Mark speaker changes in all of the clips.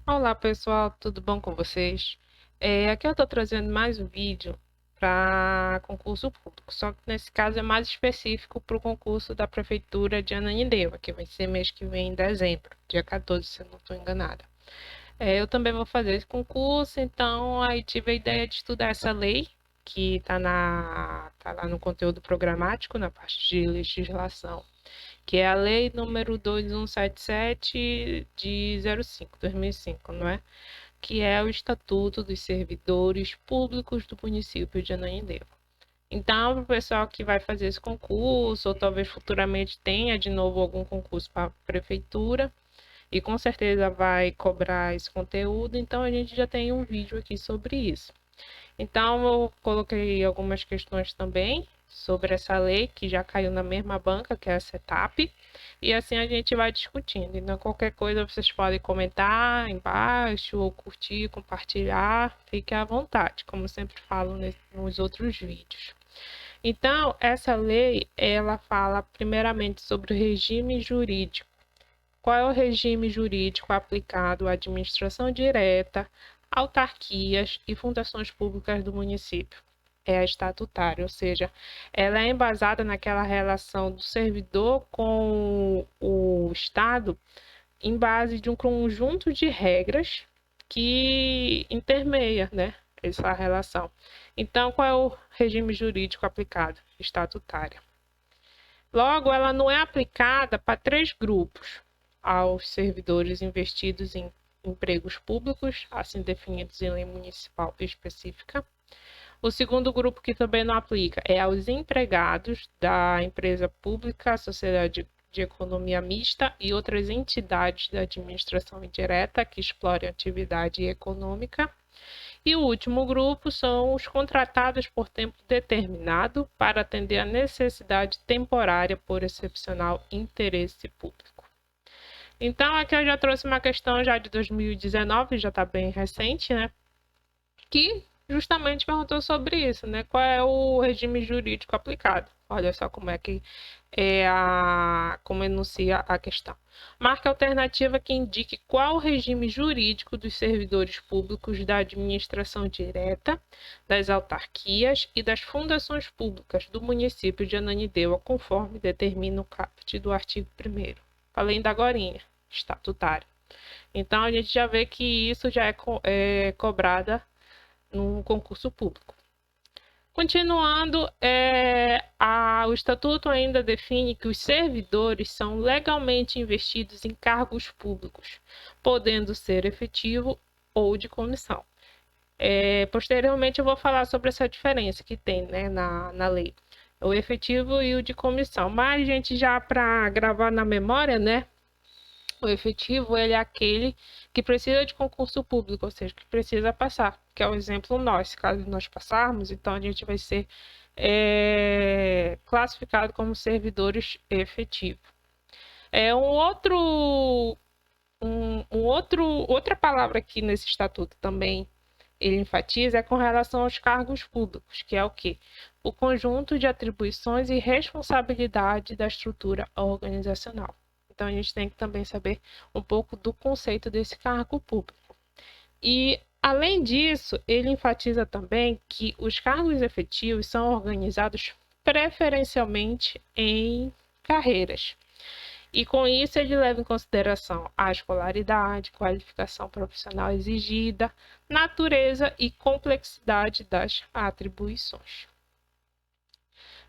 Speaker 1: Olá pessoal, tudo bom com vocês? Aqui eu estou trazendo mais um vídeo para concurso público, só que nesse caso é mais específico para o concurso da Prefeitura de Ananindeua, que vai ser mês que vem, em dezembro, dia 14, se eu não estou enganada. Eu também vou fazer esse concurso, então aí tive a ideia de estudar essa lei, que tá lá no conteúdo programático, na parte de legislação, que é a lei número 2177 de 2005, não é? Que é o Estatuto dos Servidores Públicos do município de Ananindeua. Então, para o pessoal que vai fazer esse concurso, ou talvez futuramente tenha de novo algum concurso para a prefeitura, e com certeza vai cobrar esse conteúdo, então a gente já tem um vídeo aqui sobre isso. Então, eu coloquei algumas questões também sobre essa lei, que já caiu na mesma banca, que é a CETAP, e assim a gente vai discutindo. Então, qualquer coisa vocês podem comentar embaixo, ou curtir, compartilhar, fique à vontade, como sempre falo nos outros vídeos. Então, essa lei, ela fala primeiramente sobre o regime jurídico. Qual é o regime jurídico aplicado à administração direta, autarquias e fundações públicas do município? É a estatutária, ou seja, ela é embasada naquela relação do servidor com o Estado em base de um conjunto de regras que intermeia, né, essa relação. Então, qual é o regime jurídico aplicado? Estatutária. Logo, ela não é aplicada para três grupos: aos servidores investidos em empregos públicos, assim definidos em lei municipal específica. O segundo grupo que também não aplica é aos empregados da empresa pública, sociedade de economia mista e outras entidades da administração indireta que explorem atividade econômica. E o último grupo são os contratados por tempo determinado para atender a necessidade temporária por excepcional interesse público. Então, aqui eu já trouxe uma questão já de 2019, já está bem recente, né? Que justamente perguntou sobre isso, né? Qual é o regime jurídico aplicado? Olha só como é que como enuncia a questão. Marque a alternativa que indique qual o regime jurídico dos servidores públicos da administração direta, das autarquias e das fundações públicas do município de Ananindeua, conforme determina o caput do artigo 1º. Falei da agorinha, estatutário. Então, a gente já vê que isso já é cobrada num concurso público. Continuando, o Estatuto ainda define que os servidores são legalmente investidos em cargos públicos, podendo ser efetivo ou de comissão. Posteriormente, eu vou falar sobre essa diferença que tem, né, na lei, o efetivo e o de comissão. Mas, gente, já para gravar na memória, né, o efetivo, ele é aquele que precisa de concurso público, ou seja, que precisa passar, que é o exemplo nós. Caso nós passarmos, então a gente vai ser classificado como servidores efetivos. Outra palavra aqui nesse estatuto também ele enfatiza é com relação aos cargos públicos, que é o quê? O conjunto de atribuições e responsabilidade da estrutura organizacional. Então, a gente tem que também saber um pouco do conceito desse cargo público. E, além disso, ele enfatiza também que os cargos efetivos são organizados preferencialmente em carreiras. E, com isso, ele leva em consideração a escolaridade, qualificação profissional exigida, natureza e complexidade das atribuições.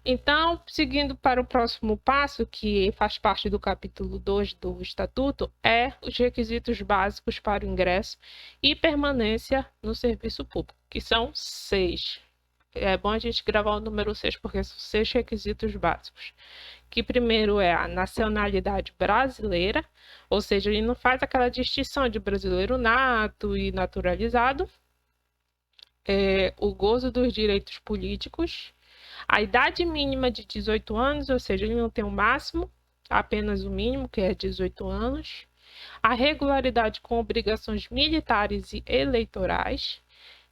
Speaker 1: Então, seguindo para o próximo passo, que faz parte do capítulo 2 do Estatuto, é os requisitos básicos para o ingresso e permanência no serviço público, que são 6. É bom a gente gravar o número 6, porque são 6 requisitos básicos. Que primeiro é a nacionalidade brasileira, ou seja, ele não faz aquela distinção de brasileiro nato e naturalizado. O gozo dos direitos políticos, a idade mínima de 18 anos, ou seja, ele não tem o máximo, apenas o mínimo, que é 18 anos. A regularidade com obrigações militares e eleitorais.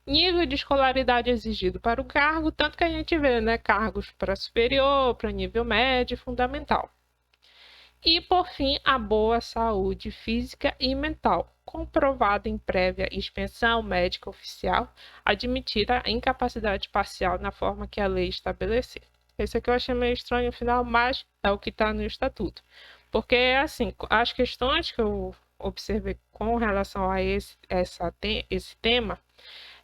Speaker 1: Nível de escolaridade exigido para o cargo, tanto que a gente vê, né, cargos para superior, para nível médio e fundamental. E, por fim, a boa saúde física e mental, comprovada em prévia inspeção médica oficial, admitida a incapacidade parcial na forma que a lei estabelecer. Esse aqui eu achei meio estranho no final, mas é o que está no estatuto. Porque, assim, as questões que eu observei com relação a esse tema,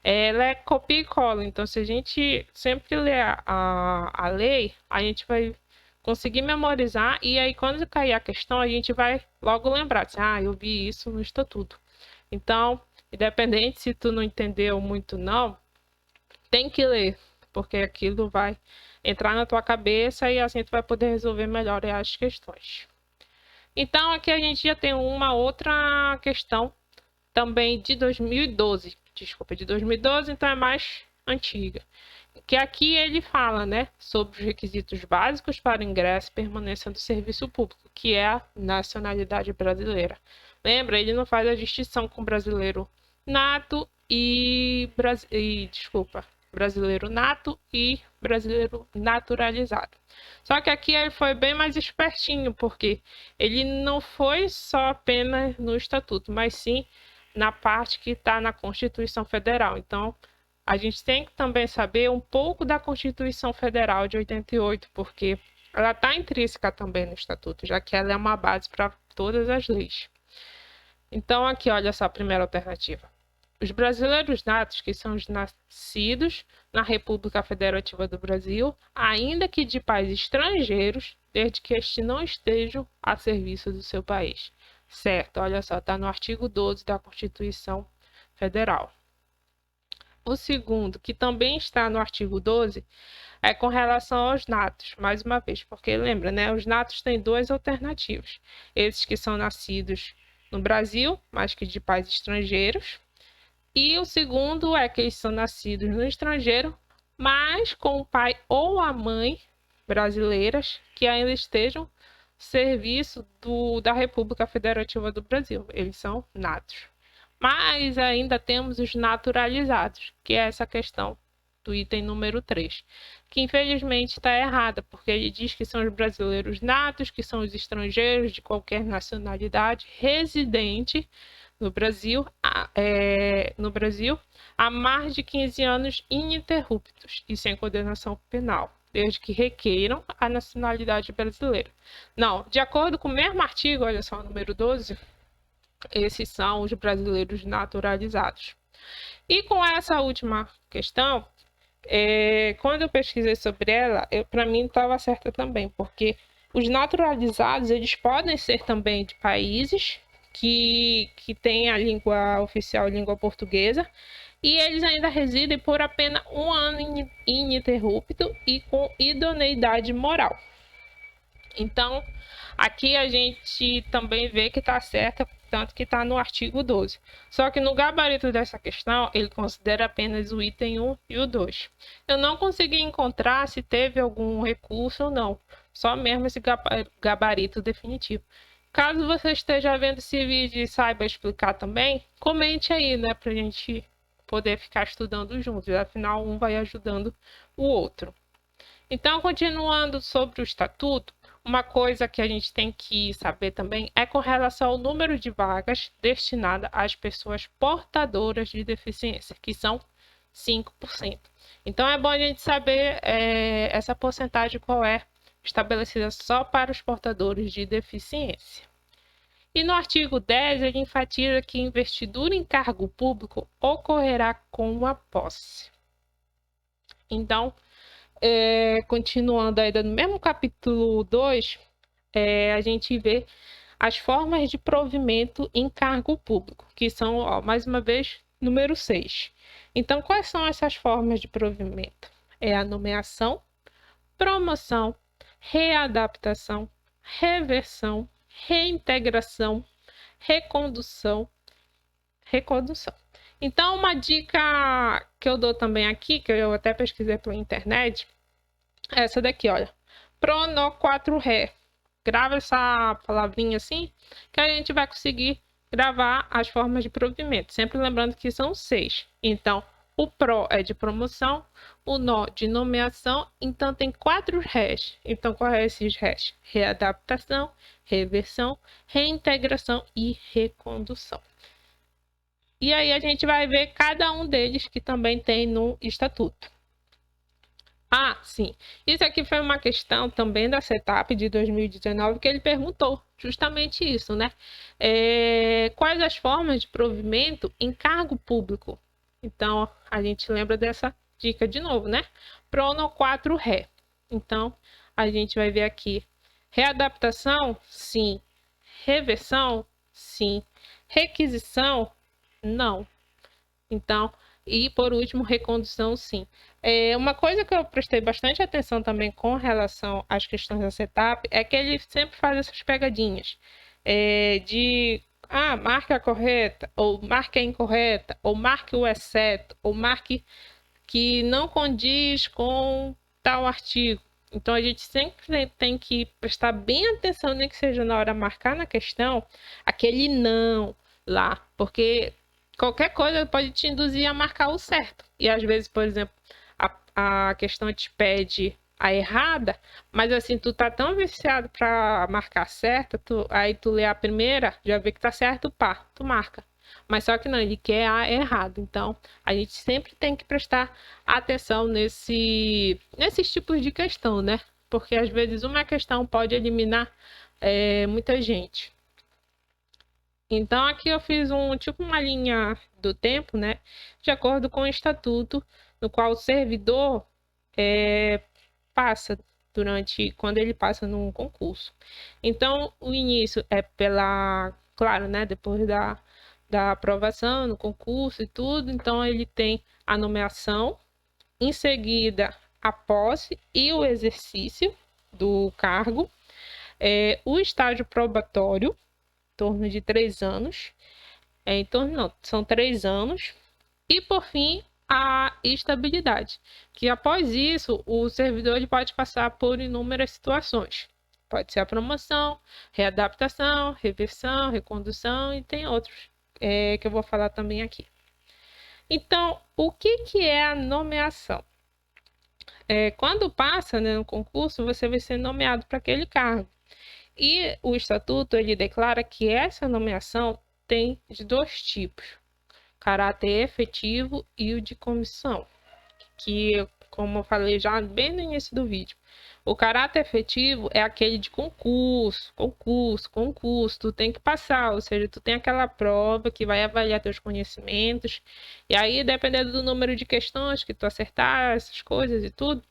Speaker 1: ela é copia e cola. Então, se a gente sempre ler a lei, a gente vai conseguir memorizar, e aí quando cair a questão, a gente vai logo lembrar, assim, eu vi isso no estatuto. Então, independente se tu não entendeu muito não, tem que ler, porque aquilo vai entrar na tua cabeça e assim tu vai poder resolver melhor as questões. Então, aqui a gente já tem uma outra questão também de 2012, desculpa, de 2012, então é mais antiga. Que aqui ele fala, né, sobre os requisitos básicos para o ingresso e permanência do serviço público, que é a nacionalidade brasileira. Lembra, ele não faz a distinção com brasileiro nato brasileiro nato e brasileiro naturalizado. Só que aqui ele foi bem mais espertinho, porque ele não foi só apenas no estatuto, mas sim na parte que está na Constituição Federal. Então, a gente tem que também saber um pouco da Constituição Federal de 88, porque ela está intrínseca também no Estatuto, já que ela é uma base para todas as leis. Então, aqui, olha só a primeira alternativa. Os brasileiros natos, que são os nascidos na República Federativa do Brasil, ainda que de pais estrangeiros, desde que estes não estejam a serviço do seu país. Certo, olha só, está no artigo 12 da Constituição Federal. O segundo, que também está no artigo 12, é com relação aos natos, mais uma vez, porque lembra, né? Os natos têm duas alternativas. Esses que são nascidos no Brasil, mas que de pais estrangeiros. E o segundo é que eles são nascidos no estrangeiro, mas com o pai ou a mãe brasileiras que ainda estejam ao serviço da República Federativa do Brasil. Eles são natos. Mas ainda temos os naturalizados, que é essa questão do item número 3, que infelizmente está errada, porque ele diz que são os brasileiros natos, que são os estrangeiros de qualquer nacionalidade residente no Brasil há mais de 15 anos ininterruptos e sem condenação penal, desde que requeiram a nacionalidade brasileira. Não, de acordo com o mesmo artigo, olha só, o número 12, esses são os brasileiros naturalizados. E com essa última questão, quando eu pesquisei sobre ela, para mim estava certa também, porque os naturalizados, eles podem ser também de países que têm a língua oficial, a língua portuguesa, e eles ainda residem por apenas um ano ininterrupto e com idoneidade moral. Então, aqui a gente também vê que está certa, tanto que está no artigo 12. Só que no gabarito dessa questão, ele considera apenas o item 1 e o 2. Eu não consegui encontrar se teve algum recurso ou não, só mesmo esse gabarito definitivo. Caso você esteja vendo esse vídeo e saiba explicar também, comente aí, né, pra gente poder ficar estudando juntos, afinal um vai ajudando o outro. Então, continuando sobre o estatuto, uma coisa que a gente tem que saber também é com relação ao número de vagas destinadas às pessoas portadoras de deficiência, que são 5%. Então, é bom a gente saber essa porcentagem qual é estabelecida só para os portadores de deficiência. E no artigo 10, ele enfatiza que investidura em cargo público ocorrerá com a posse. Então, continuando ainda no mesmo capítulo 2, a gente vê as formas de provimento em cargo público, que são, mais uma vez, número 6. Então, quais são essas formas de provimento? É a nomeação, promoção, readaptação, reversão, reintegração, recondução. Então, uma dica que eu dou também aqui, que eu até pesquisei pela internet, é essa daqui, olha. Prono 4 Ré. Grava essa palavrinha assim, que a gente vai conseguir gravar as formas de provimento. Sempre lembrando que são 6. Então, O PRO é de promoção, o NO de nomeação, então tem 4 RES. Então, quais são esses RES? Readaptação, reversão, reintegração e recondução. E aí a gente vai ver cada um deles que também tem no estatuto. Ah, sim. Isso aqui foi uma questão também da CETAP de 2019 que ele perguntou justamente isso, né? Quais as formas de provimento em cargo público? Então, a gente lembra dessa dica de novo, né? Prono 4 Ré. Então, a gente vai ver aqui. Readaptação? Sim. Reversão? Sim. Requisição? Não. Então, e por último, recondução, sim. Uma coisa que eu prestei bastante atenção também com relação às questões da CETAP é que ele sempre faz essas pegadinhas marque a correta, ou marque a incorreta, ou marque o exceto, ou marque que não condiz com tal artigo. Então, a gente sempre tem que prestar bem atenção, nem que seja na hora de marcar na questão, aquele não lá, porque qualquer coisa pode te induzir a marcar o certo. E às vezes, por exemplo, a questão te pede a errada, mas assim, tu tá tão viciado para marcar certa, aí tu lê a primeira, já vê que tá certo, pá, tu marca. Mas só que não, ele quer a errado. Então, a gente sempre tem que prestar atenção nesses tipos de questão, né? Porque às vezes uma questão pode eliminar muita gente. Então, aqui eu fiz uma linha do tempo, né? De acordo com o estatuto, no qual o servidor passa quando ele passa num concurso. Então, o início é claro, né? Depois da aprovação no concurso e tudo. Então, ele tem a nomeação, em seguida, a posse e o exercício do cargo, o estágio probatório, em torno de 3 anos, são 3 anos, e por fim, a estabilidade, que após isso, o servidor ele pode passar por inúmeras situações. Pode ser a promoção, readaptação, reversão, recondução e tem outros que eu vou falar também aqui. Então, o que é a nomeação? Quando passa, né, no concurso, você vai ser nomeado para aquele cargo. E o estatuto ele declara que essa nomeação tem de 2 tipos: caráter efetivo e o de comissão, que, como eu falei já bem no início do vídeo, o caráter efetivo é aquele de concurso, tu tem que passar, ou seja, tu tem aquela prova que vai avaliar teus conhecimentos, e aí, dependendo do número de questões que tu acertar, essas coisas e tudo,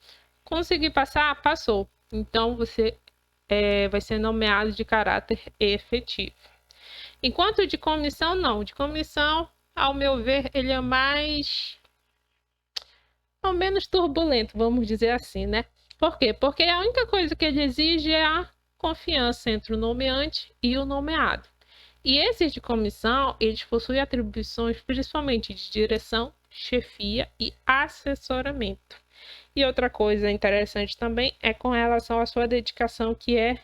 Speaker 1: conseguir passar, passou. Então, você vai ser nomeado de caráter efetivo. Enquanto de comissão, não. De comissão, ao meu ver, ele é menos turbulento, vamos dizer assim, né? Por quê? Porque a única coisa que ele exige é a confiança entre o nomeante e o nomeado. E esses de comissão, eles possuem atribuições principalmente de direção, chefia e assessoramento. E outra coisa interessante também é com relação à sua dedicação, que é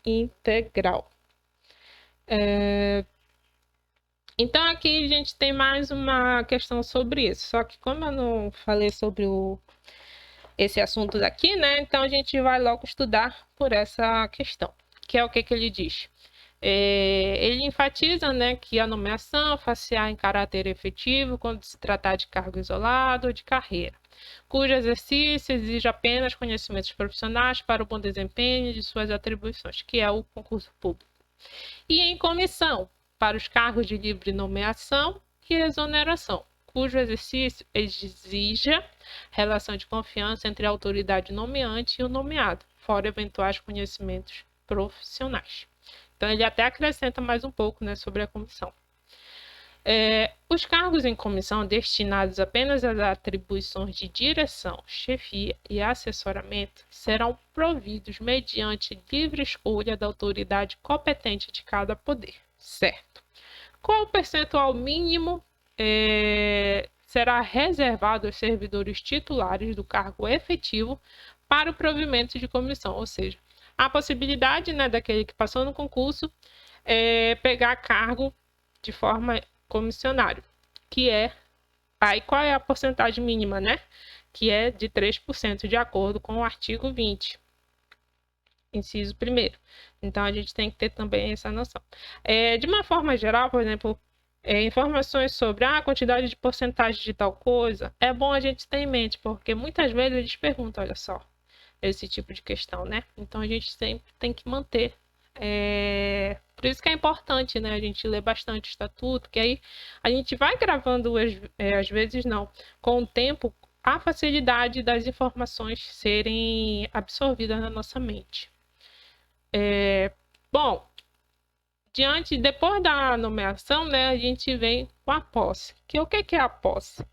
Speaker 1: integral. Então, aqui a gente tem mais uma questão sobre isso. Só que como eu não falei sobre esse assunto daqui, né? Então, a gente vai logo estudar por essa questão. Que é o que ele diz. Ele enfatiza, né, que a nomeação facial em caráter efetivo quando se tratar de cargo isolado ou de carreira, cujo exercício exige apenas conhecimentos profissionais para o bom desempenho de suas atribuições, que é o concurso público. E em comissão, para os cargos de livre nomeação e exoneração, cujo exercício exija relação de confiança entre a autoridade nomeante e o nomeado, fora eventuais conhecimentos profissionais. Então, ele até acrescenta mais um pouco, né, sobre a comissão. Os cargos em comissão destinados apenas às atribuições de direção, chefia e assessoramento serão providos mediante livre escolha da autoridade competente de cada poder, certo? Qual o percentual mínimo será reservado aos servidores titulares do cargo efetivo para o provimento de comissão, ou seja, a possibilidade, né, daquele que passou no concurso pegar cargo de forma comissionário, que é Aí, qual é a porcentagem mínima, né? Que é de 3%, de acordo com o artigo 20, inciso 1º. Então, a gente tem que ter também essa noção. De uma forma geral, por exemplo, informações sobre a quantidade de porcentagem de tal coisa, é bom a gente ter em mente, porque muitas vezes eles perguntam, olha só, esse tipo de questão, né? Então, a gente sempre tem que manter. Por isso que é importante, né, a gente ler bastante o estatuto, que aí a gente vai gravando, às vezes não, com o tempo, a facilidade das informações serem absorvidas na nossa mente. Bom, depois da nomeação, né, a gente vem com a posse. O que é a posse?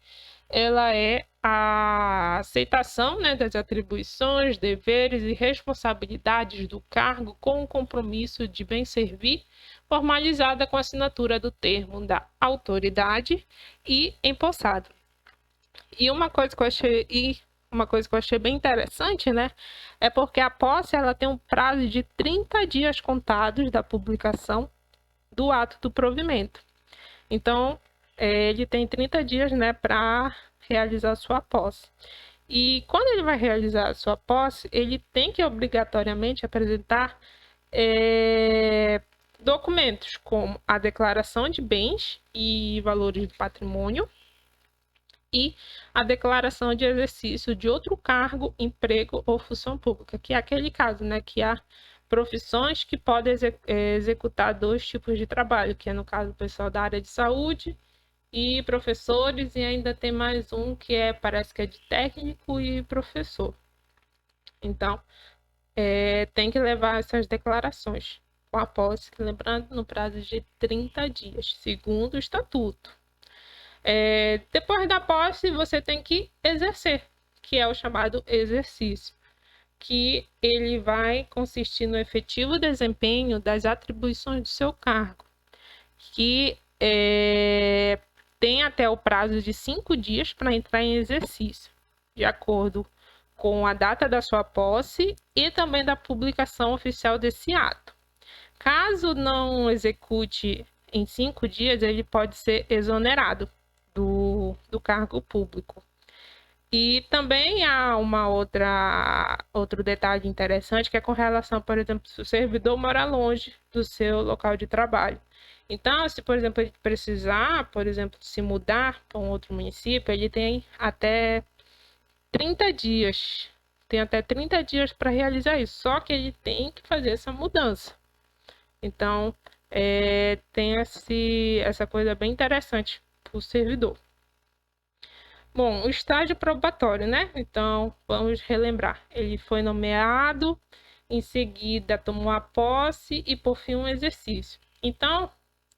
Speaker 1: Ela é a aceitação, né, das atribuições, deveres e responsabilidades do cargo com o compromisso de bem servir, formalizada com a assinatura do termo da autoridade e empossado. E uma coisa que eu achei bem interessante, né, é porque a posse ela tem um prazo de 30 dias contados da publicação do ato do provimento. Então, ele tem 30 dias, né, para realizar a sua posse. E quando ele vai realizar a sua posse, ele tem que obrigatoriamente apresentar documentos como a declaração de bens e valores do patrimônio e a declaração de exercício de outro cargo, emprego ou função pública, que é aquele caso, né, que há profissões que podem executar 2 tipos de trabalho, que é no caso o pessoal da área de saúde e professores, e ainda tem mais um que parece que é de técnico e professor. Então, tem que levar essas declarações com a posse, lembrando, no prazo de 30 dias, segundo o estatuto. Depois da posse, você tem que exercer, que é o chamado exercício, que ele vai consistir no efetivo desempenho das atribuições do seu cargo, que tem até o prazo de 5 dias para entrar em exercício, de acordo com a data da sua posse e também da publicação oficial desse ato. Caso não execute em 5 dias, ele pode ser exonerado do cargo público. E também há outro detalhe interessante, que é com relação, por exemplo, se o servidor mora longe do seu local de trabalho. Então, se, por exemplo, ele precisar, por exemplo, se mudar para um outro município, ele tem até 30 dias. Tem até 30 dias para realizar isso, só que ele tem que fazer essa mudança. Então, tem essa coisa bem interessante para o servidor. Bom, o estágio probatório, né? Então, vamos relembrar. Ele foi nomeado, em seguida tomou a posse e, por fim, um exercício. Então,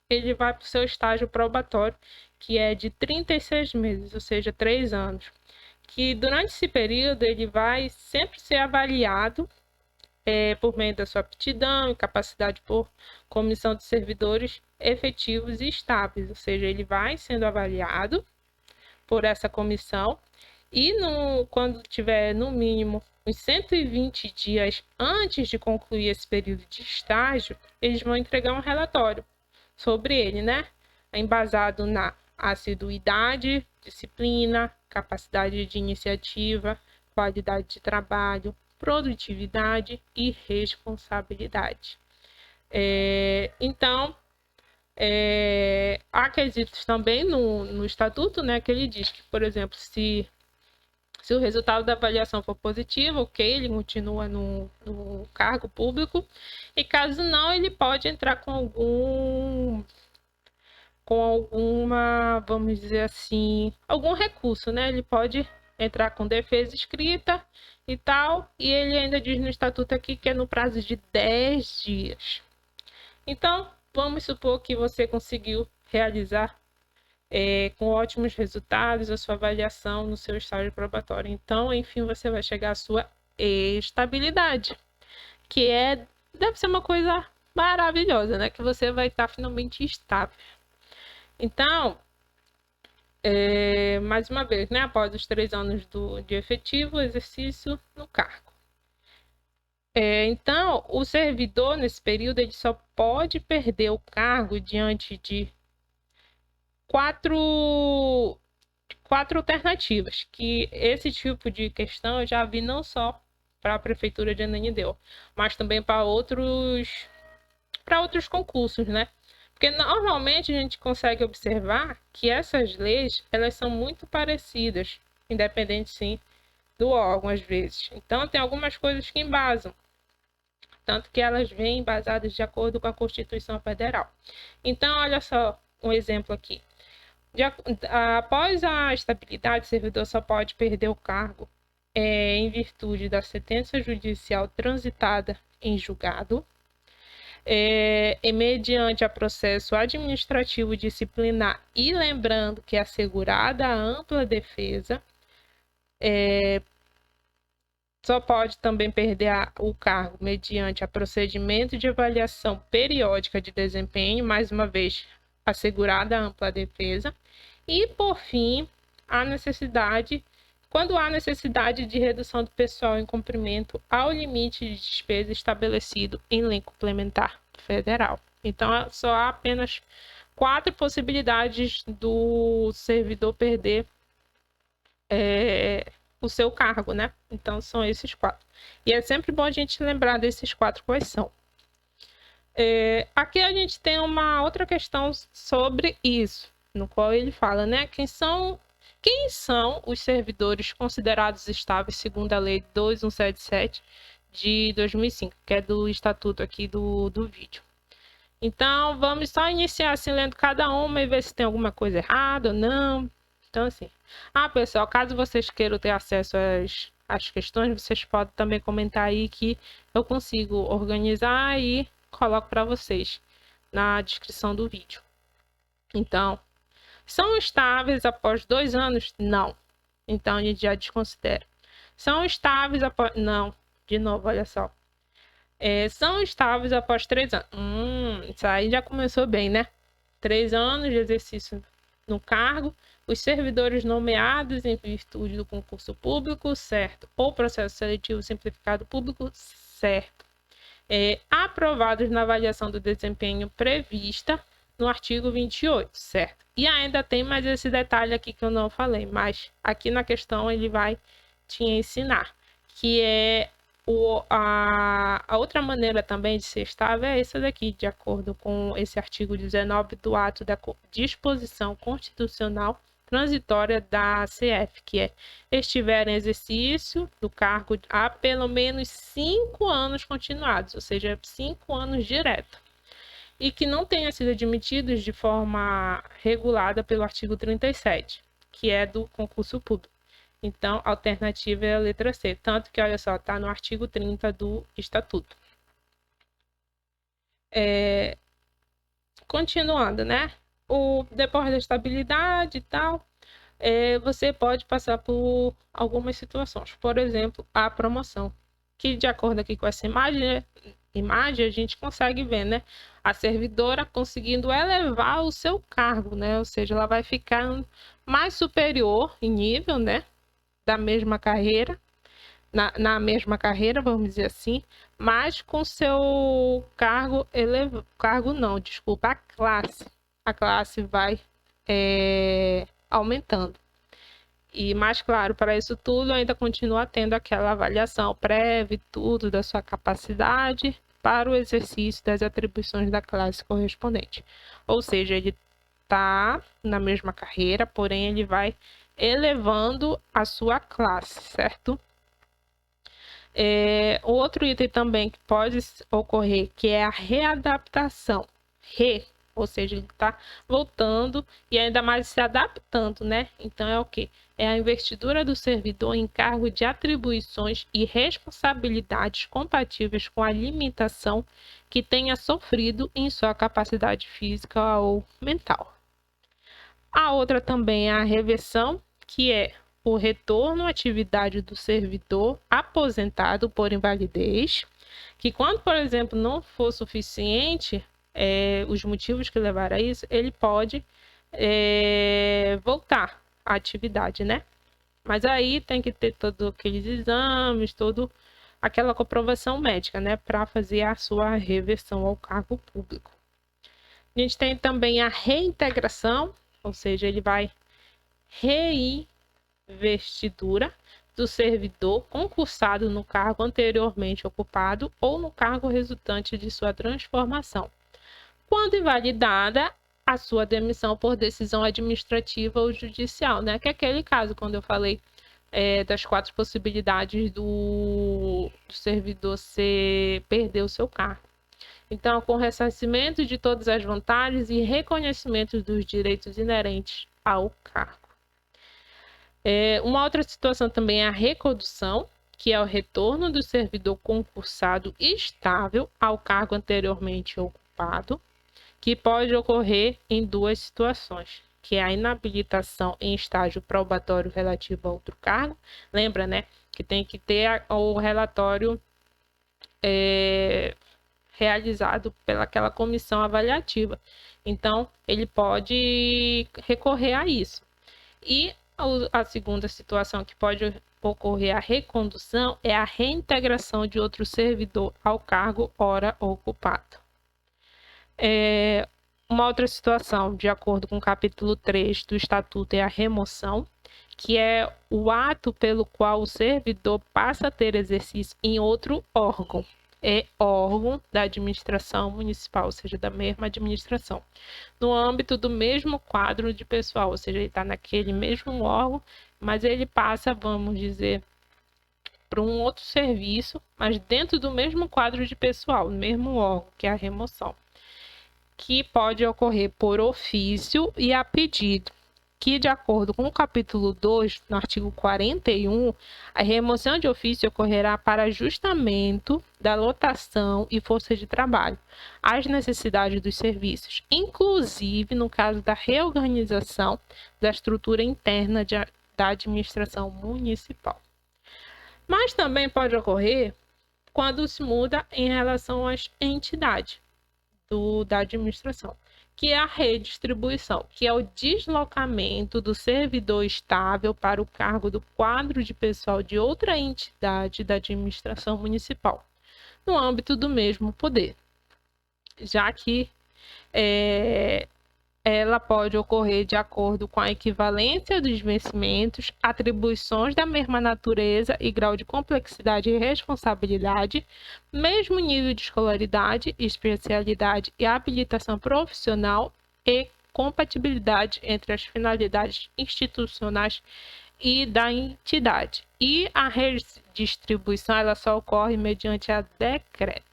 Speaker 1: ele vai para o seu estágio probatório, que é de 36 meses, ou seja, 3 anos. Que durante esse período ele vai sempre ser avaliado por meio da sua aptidão e capacidade por comissão de servidores efetivos e estáveis, ou seja, ele vai sendo avaliado por essa comissão e quando tiver no mínimo uns 120 dias antes de concluir esse período de estágio, eles vão entregar um relatório sobre ele, né? Embasado na assiduidade, disciplina, capacidade de iniciativa, qualidade de trabalho, produtividade e responsabilidade. Então, há quesitos também no estatuto, né, que ele diz que, por exemplo, se o resultado da avaliação for positivo, ok, ele continua no cargo público, e caso não, ele pode entrar com alguma, vamos dizer assim, algum recurso, né? Ele pode entrar com defesa escrita e tal, e ele ainda diz no estatuto aqui que é no prazo de 10 dias. Então, vamos supor que você conseguiu realizar com ótimos resultados a sua avaliação no seu estágio probatório. Então, enfim, você vai chegar à sua estabilidade, que deve ser uma coisa maravilhosa, né? Que você vai estar finalmente estável. Então, mais uma vez, né? Após os 3 anos de efetivo exercício no cargo. Então, o servidor, nesse período, ele só pode perder o cargo diante de quatro alternativas, que esse tipo de questão eu já vi não só para a Prefeitura de Ananindeua, mas também para outros concursos, né? Porque normalmente a gente consegue observar que essas leis, elas são muito parecidas, independente sim do órgão às vezes. Então tem algumas coisas que embasam, tanto que elas vêm embasadas de acordo com a Constituição Federal. Então olha só um exemplo aqui. Após a estabilidade, o servidor só pode perder o cargo em virtude da sentença judicial transitada em julgado, mediante a processo administrativo disciplinar, e lembrando que é assegurada a ampla defesa, só pode também perder o cargo mediante a procedimento de avaliação periódica de desempenho, mais uma vez assegurada a ampla defesa, e por fim, quando há necessidade de redução do pessoal em cumprimento ao limite de despesa estabelecido em lei complementar federal. Então, só há apenas 4 possibilidades do servidor perder o seu cargo, né? Então, são esses 4. E é sempre bom a gente lembrar desses 4 quais são. Aqui a gente tem uma outra questão sobre isso, no qual ele fala, né? Quem são os servidores considerados estáveis segundo a Lei 2177 de 2005, que é do estatuto aqui do vídeo. Então, vamos só iniciar assim, lendo cada uma e ver se tem alguma coisa errada ou não. Então, assim, pessoal, caso vocês queiram ter acesso às questões, vocês podem também comentar aí que eu consigo organizar e coloco para vocês na descrição do vídeo. Então, são estáveis após 2 anos? Não. Então, a gente já desconsidera. São estáveis após... Não. De novo, olha só. São estáveis após 3 anos. Isso aí já começou bem, né? 3 anos de exercício no cargo. Os servidores nomeados em virtude do concurso público, certo. Ou processo seletivo simplificado público, certo. Aprovados na avaliação do desempenho prevista no artigo 28, certo? E ainda tem mais esse detalhe aqui que eu não falei, mas aqui na questão ele vai te ensinar, que é a outra maneira também de ser estável é essa daqui, de acordo com esse artigo 19 do ato da disposição constitucional transitória da CF, que é estiver em exercício do cargo há pelo menos 5 anos continuados, ou seja, 5 anos direto, e que não tenha sido admitidos de forma regulada pelo artigo 37, que é do concurso público. Então, a alternativa é a letra C, tanto que, olha só, está no artigo 30 do Estatuto. Continuando, né? Depois da estabilidade e tal, você pode passar por algumas situações. Por exemplo, a promoção, que de acordo aqui com essa imagem, a gente consegue ver, né? A servidora conseguindo elevar o seu cargo, né? Ou seja, ela vai ficar mais superior em nível, né? Da mesma carreira, na mesma carreira, vamos dizer assim, mas com seu cargo a classe vai aumentando. E mais claro, para isso tudo ainda continua tendo aquela avaliação prévia e tudo da sua capacidade para o exercício das atribuições da classe correspondente. Ou seja, ele está na mesma carreira, porém ele vai elevando a sua classe, certo? Outro item também que pode ocorrer, que é a readaptação. Ou seja, ele está voltando e ainda mais se adaptando, né? Então é o quê? É a investidura do servidor em cargo de atribuições e responsabilidades compatíveis com a limitação que tenha sofrido em sua capacidade física ou mental. A outra também é a reversão, que é o retorno à atividade do servidor aposentado por invalidez, que quando, por exemplo, não for suficiente os motivos que levaram a isso, ele pode voltar à atividade, né? Mas aí tem que ter todos aqueles exames, toda aquela comprovação médica, né? Para fazer a sua reversão ao cargo público. A gente tem também a reintegração, ou seja, ele vai reinvestidura do servidor concursado no cargo anteriormente ocupado ou no cargo resultante de sua transformação, quando invalidada a sua demissão por decisão administrativa ou judicial, né? Que é aquele caso quando eu falei das 4 possibilidades do servidor perder o seu cargo. Então, com ressarcimento de todas as vantagens e reconhecimento dos direitos inerentes ao cargo. Uma outra situação também é a recondução, que é o retorno do servidor concursado estável ao cargo anteriormente ocupado, que pode ocorrer em 2 situações, que é a inabilitação em estágio probatório relativo a outro cargo. Lembra, né, que tem que ter o relatório realizado pelaquela comissão avaliativa. Então, ele pode recorrer a isso. E a segunda situação que pode ocorrer a recondução é a reintegração de outro servidor ao cargo ora ocupado. Uma outra situação, de acordo com o capítulo 3 do Estatuto, é a remoção, que é o ato pelo qual o servidor passa a ter exercício em outro órgão. É órgão da administração municipal, ou seja, da mesma administração, no âmbito do mesmo quadro de pessoal, ou seja, ele está naquele mesmo órgão, mas ele passa, vamos dizer, para um outro serviço, mas dentro do mesmo quadro de pessoal, no mesmo órgão, que é a remoção, que pode ocorrer por ofício e a pedido, que, de acordo com o capítulo 2, no artigo 41, a remoção de ofício ocorrerá para ajustamento da lotação e força de trabalho às necessidades dos serviços, inclusive no caso da reorganização da estrutura interna da administração municipal. Mas também pode ocorrer quando se muda em relação às entidades da administração, que é a redistribuição, que é o deslocamento do servidor estável para o cargo do quadro de pessoal de outra entidade da administração municipal, no âmbito do mesmo poder, já que ela pode ocorrer de acordo com a equivalência dos vencimentos, atribuições da mesma natureza e grau de complexidade e responsabilidade, mesmo nível de escolaridade, especialidade e habilitação profissional e compatibilidade entre as finalidades institucionais e da entidade. E a redistribuição ela só ocorre mediante a decreto.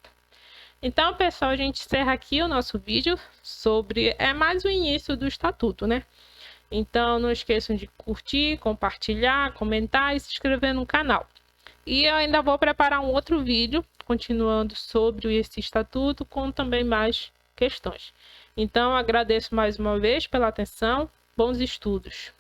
Speaker 1: Então, pessoal, a gente encerra aqui o nosso vídeo sobre... É mais o início do estatuto, né? Então, não esqueçam de curtir, compartilhar, comentar e se inscrever no canal. E eu ainda vou preparar um outro vídeo, continuando sobre esse estatuto, com também mais questões. Então, agradeço mais uma vez pela atenção. Bons estudos!